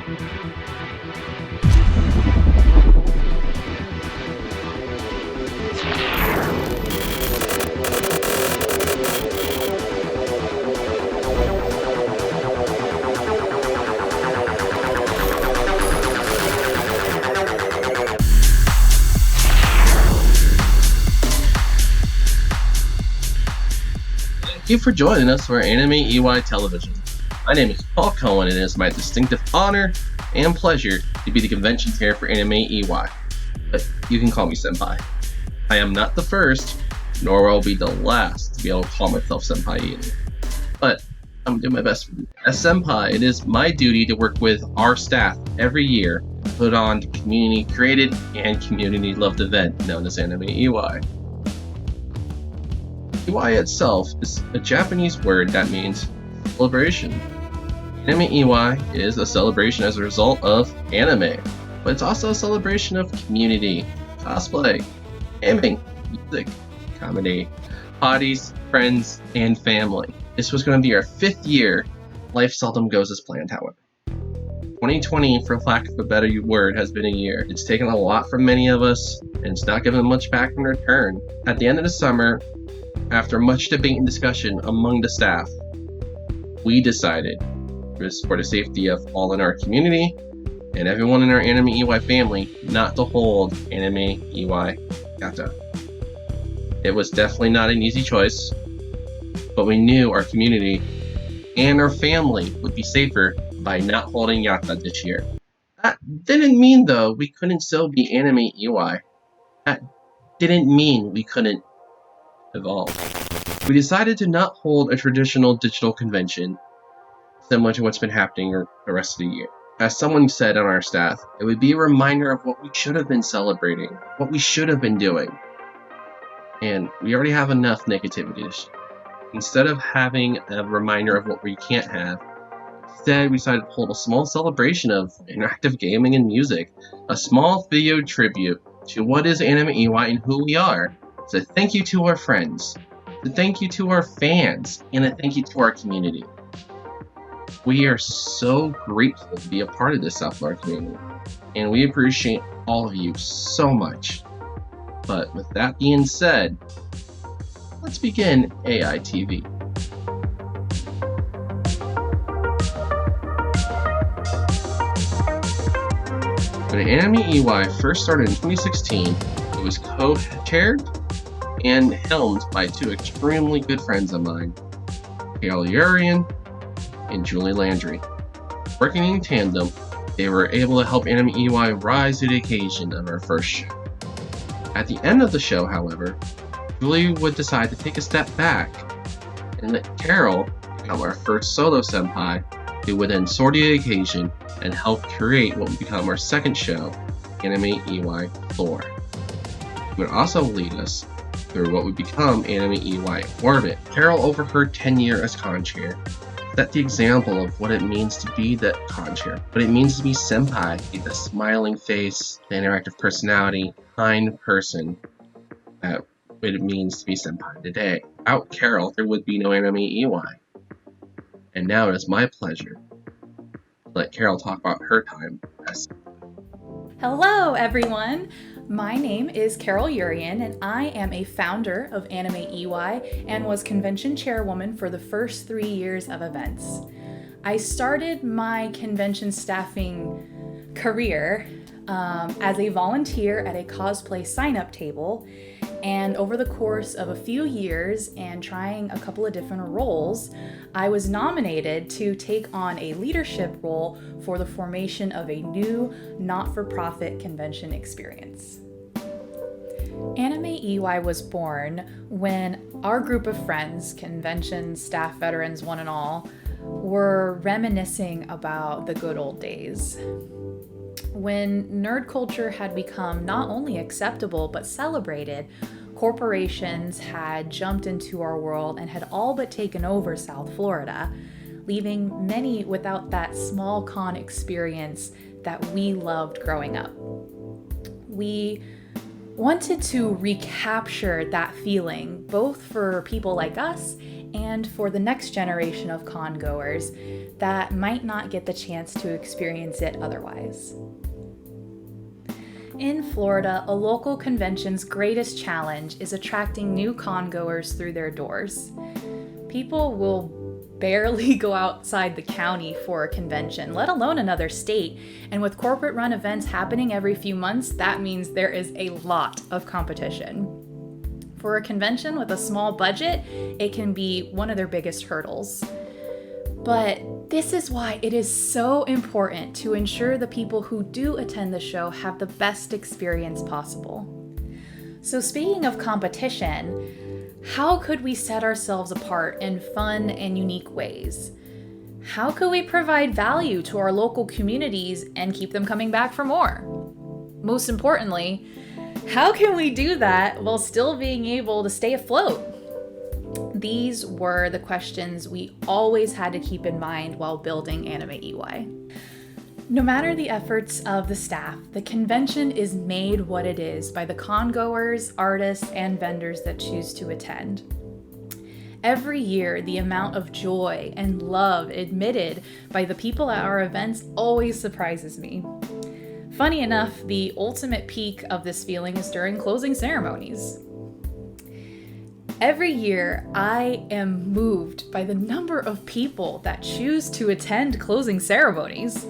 Thank you for joining us for Anime Iwai Television. My name is Paul Cohen, and it is my distinctive honor and pleasure to be the convention chair for Anime Iwai. But you can call me Senpai. I am not the first, nor will I be the last to be able to call myself Senpai either. But I'm doing my best for you. As Senpai, it is my duty to work with our staff every year to put on the community-created and community-loved event known as Anime Iwai. Iwai itself is a Japanese word that means celebration. Anime Iwai is a celebration as a result of anime, but it's also a celebration of community, cosplay, gaming, music, comedy, hotties, friends, and family. This was going to be our 5th year. Life seldom goes as planned, however. 2020, for lack of a better word, has been a year. It's taken a lot from many of us, and it's not given much back in return. At the end of the summer, after much debate and discussion among the staff, we decided, for the safety of all in our community and everyone in our Anime Iwai family, not to hold Anime Iwai Yata. It was definitely not an easy choice, but we knew our community and our family would be safer by not holding Yata this year. That didn't mean, though, we couldn't still be Anime Iwai. That didn't mean we couldn't evolve. We decided to not hold a traditional digital convention similar to what's been happening the rest of the year. As someone said on our staff, it would be a reminder of what we should have been celebrating, what we should have been doing. And we already have enough negativity this year. Instead of having a reminder of what we can't have, instead we decided to hold a small celebration of interactive gaming and music, a small video tribute to what is Anime Iwai and who we are. So thank you to our friends, a thank you to our fans, and a thank you to our community. We are so grateful to be a part of this South Florida community, and we appreciate all of you so much. But with that being said, let's begin AITV. When Anime Iwai first started in 2016, it was co-chaired and helmed by 2 extremely good friends of mine, Carol Urian and Julie Landry. Working in tandem, they were able to help Anime Iwai rise to the occasion of our first show. At the end of the show, however, Julie would decide to take a step back and let Carol become our first solo senpai, who would then sort the occasion and help create what would become our second show, Anime Iwai Lore. He would also lead us through what would become Anime Iwai Orbit. Carol overheard tenure as con chair, set the example of what it means to be the con chair, what it means to be senpai, the smiling face, the interactive personality, kind person, what it means to be senpai today. Without Carol, there would be no Anime Iwai. And now it is my pleasure to let Carol talk about her time as Hello, everyone. My name is Carol Urian, and I am a founder of Anime Iwai and was convention chairwoman for the first 3 years of events. I started my convention staffing career as a volunteer at a cosplay sign-up table, and over the course of a few years and trying a couple of different roles, I was nominated to take on a leadership role for the formation of a new not-for-profit convention experience. Anime Iwai was born when our group of friends, convention staff veterans one and all, were reminiscing about the good old days, when nerd culture had become not only acceptable but celebrated. Corporations had jumped into our world and had all but taken over South Florida, leaving many without that small con experience that we loved growing up. We wanted to recapture that feeling, both for people like us and for the next generation of con goers that might not get the chance to experience it otherwise. In Florida, a local convention's greatest challenge is attracting new con goers through their doors. People will barely go outside the county for a convention, let alone another state. And with corporate-run events happening every few months, that means there is a lot of competition. For a convention with a small budget, it can be one of their biggest hurdles. But this is why it is so important to ensure the people who do attend the show have the best experience possible. So speaking of competition, how could we set ourselves apart in fun and unique ways? How could we provide value to our local communities and keep them coming back for more? Most importantly, how can we do that while still being able to stay afloat? These were the questions we always had to keep in mind while building Anime Iwai. No matter the efforts of the staff, the convention is made what it is by the con-goers, artists, and vendors that choose to attend. Every year, the amount of joy and love admitted by the people at our events always surprises me. Funny enough, the ultimate peak of this feeling is during closing ceremonies. Every year, I am moved by the number of people that choose to attend closing ceremonies.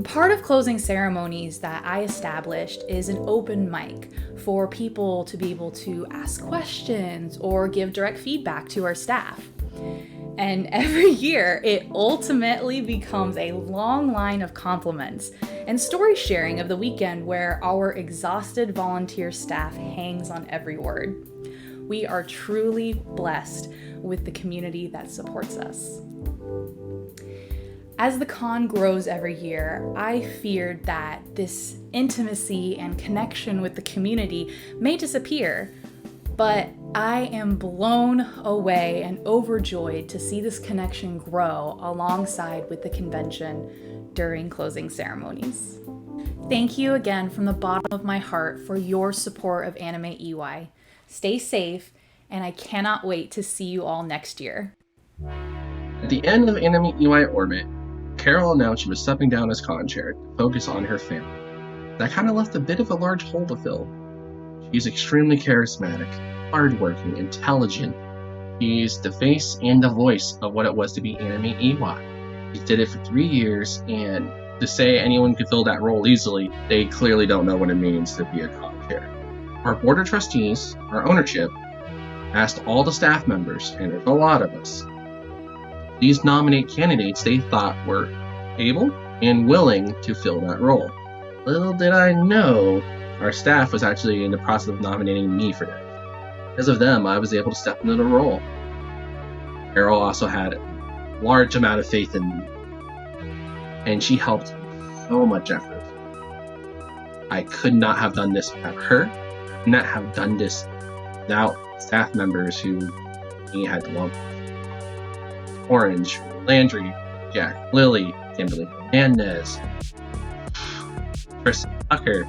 Part of closing ceremonies that I established is an open mic for people to be able to ask questions or give direct feedback to our staff. And every year, it ultimately becomes a long line of compliments and story sharing of the weekend where our exhausted volunteer staff hangs on every word. We are truly blessed with the community that supports us. As the con grows every year, I feared that this intimacy and connection with the community may disappear, but I am blown away and overjoyed to see this connection grow alongside with the convention during closing ceremonies. Thank you again from the bottom of my heart for your support of Anime Iwai. Stay safe, and I cannot wait to see you all next year. At the end of Anime Iwai Orbit, Carol announced she was stepping down as con chair to focus on her family. That kind of left a bit of a large hole to fill. She's extremely charismatic, hardworking, intelligent. She's the face and the voice of what it was to be Anime Iwai. She did it for 3 years, and to say anyone could fill that role easily, they clearly don't know what it means to be a con chair. Our board of trustees, our ownership, asked all the staff members, and there's a lot of us, please nominate candidates they thought were able and willing to fill that role. Little did I know, our staff was actually in the process of nominating me for that. Because of them, I was able to step into the role. Carol also had a large amount of faith in me, and she helped so much effort. I could not have done this without her. I could not have done this without staff members who he had to love. Orange, Landry, Jack, Lily, Kimberly Hernandez, Chris Tucker,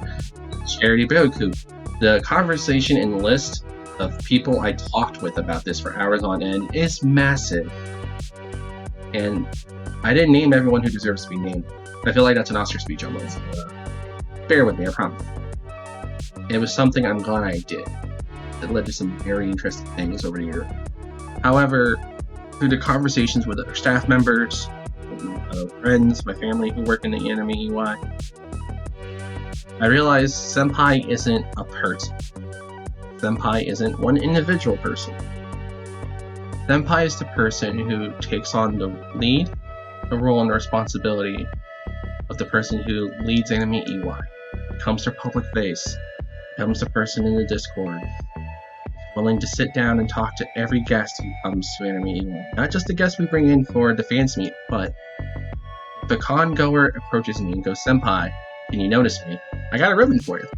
Charity Boku. The conversation and list of people I talked with about this for hours on end is massive. And I didn't name everyone who deserves to be named. I feel like that's an Oscar speech almost. Bear with me, I promise. It was something I'm glad I did. It led to some very interesting things over the year. However, through the conversations with other staff members, friends, my family who work in the Anime Iwai, I realized Senpai isn't a person. Senpai isn't one individual person. Senpai is the person who takes on the lead, the role and the responsibility of the person who leads Anime Iwai, becomes their public face, becomes the person in the Discord, willing to sit down and talk to every guest who comes to Anime Iwai. Not just the guests we bring in for the fans meet, but if a con goer approaches me and goes, "Senpai, can you notice me? I got a ribbon for you."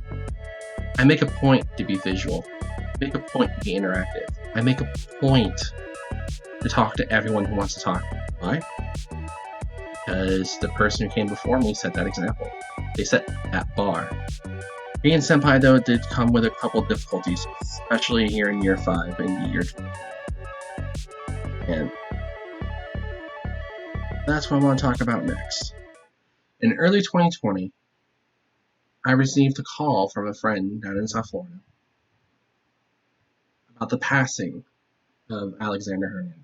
I make a point to be visual. I make a point to be interactive. I make a point to talk to everyone who wants to talk. Why? Because the person who came before me set that example. They set that bar. Being Senpai, though, did come with a couple difficulties, especially here in year 5 and year 2. And that's what I want to talk about next. In early 2020, I received a call from a friend down in South Florida about the passing of Alexander Hernandez.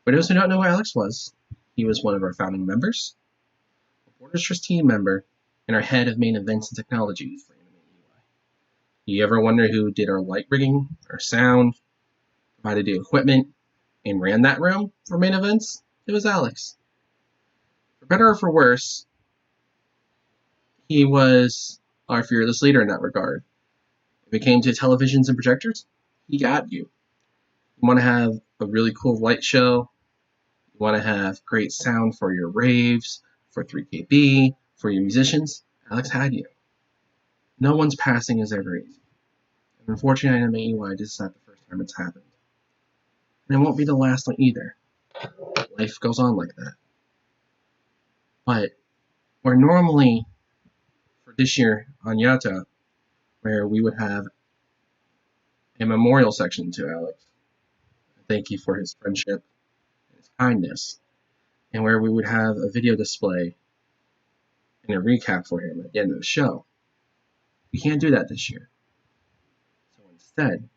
For those who don't know who Alex was, he was one of our founding members, a Board of Trustee member, and our head of main events and technology for Anime Iwai. You ever wonder who did our light rigging, our sound, provided the equipment, and ran that room for main events? It was Alex. For better or for worse, he was our fearless leader in that regard. If it came to televisions and projectors, he got you. You want to have a really cool light show, you want to have great sound for your raves, for 3KB, for your musicians, Alex had you. No one's passing is ever easy. And unfortunately, Anime Iwai, this is not the first time it's happened. And it won't be the last one either. Life goes on like that. But where normally, for this year on Yata, where we would have a memorial section to Alex, thank you for his friendship and his kindness, and where we would have a video display and a recap for him at the end of the show. We can't do that this year. So instead,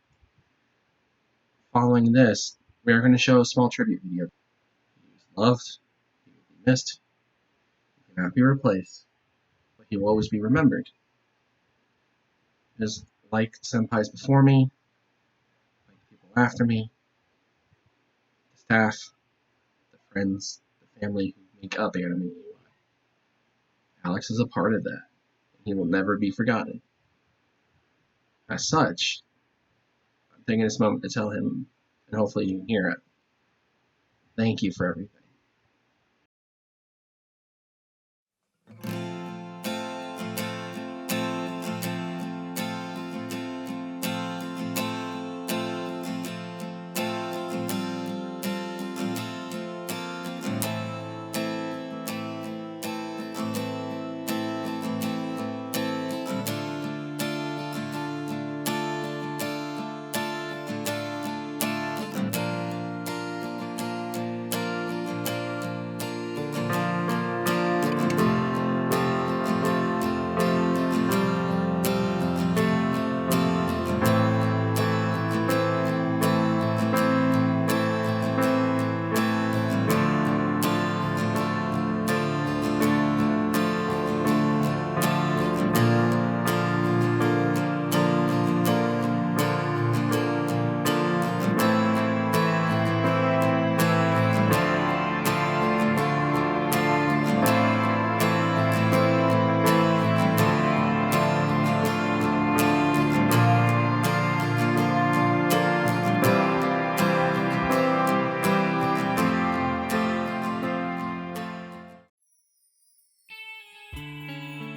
following this, we are going to show a small tribute video. He was loved, he will be missed, he cannot be replaced, but he will always be remembered. Just like senpais before me, like people after me, the staff, the friends, the family who make up Anime Iwai. Alex is a part of that. He will never be forgotten. As such, I'm taking this moment to tell him, and hopefully you can hear it, thank you for everything.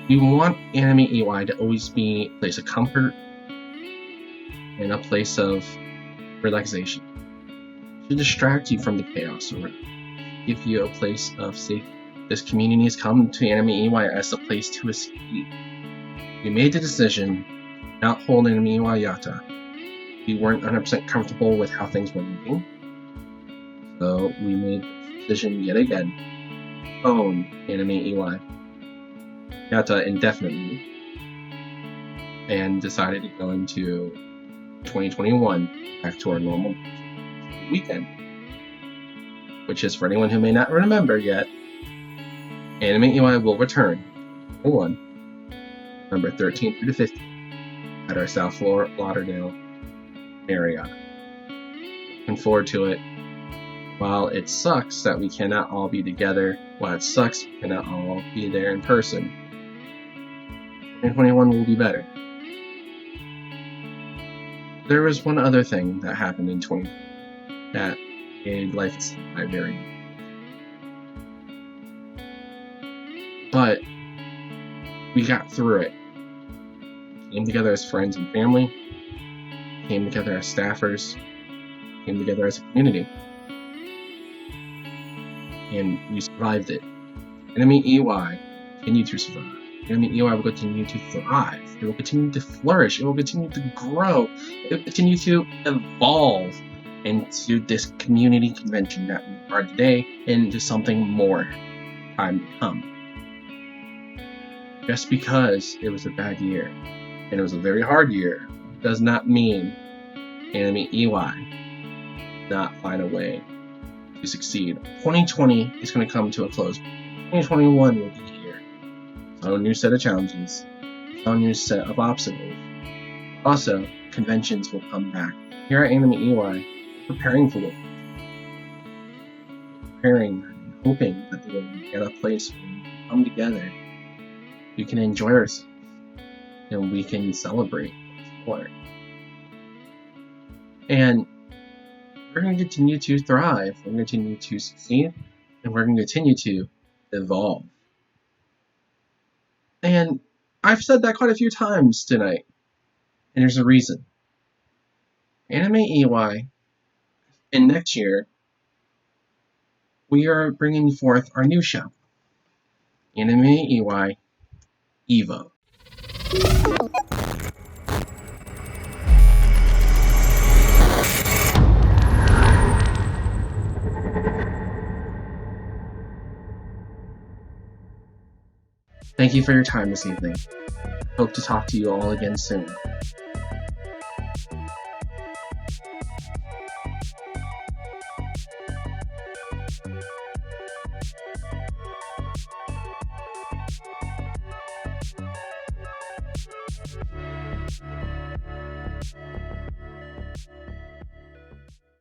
We want Anime Iwai to always be a place of comfort and a place of relaxation. To distract you from the chaos around, give you a place of safety. This community has come to Anime Iwai as a place to escape. We made the decision not to hold Anime Iwai Yata. We weren't 100% comfortable with how things were moving. So we made the decision yet again to own Anime Iwai Yata indefinitely, and decided to go into 2021 back to our normal weekend, which is, for anyone who may not remember yet, Anime Iwai will return 2021, November 13th through the 15th at our South Lauderdale Marriott. Looking forward to it. While it sucks that we cannot all be together, while it sucks we cannot all be there in person, 2021 will be better. There was one other thing that happened in 2020 that made life very. But we got through it. We came together as friends and family, came together as staffers, came together as a community. And we survived it. Anime Iwai continued to survive. Anime Iwai will continue to thrive. It will continue to flourish. It will continue to grow. It will continue to evolve into this community convention that we are today into something more time to come. Just because it was a bad year, and it was a very hard year, does not mean Anime Iwai not find a way to succeed. 2020 is going to come to a close. 2021 will be here. So a new set of challenges, a new set of obstacles. Also, conventions will come back. Here at Anime Iwai, preparing for it. Preparing and hoping that they will get a place where we can come together. We can enjoy ourselves. And we can celebrate more. And we're going to continue to thrive. We're going to continue to succeed. And we're going to continue to evolve. And I've said that quite a few times tonight. And there's a reason. Anime Iwai, and next year, we are bringing forth our new show, Anime Iwai Evo. Thank you for your time this evening. Hope to talk to you all again soon.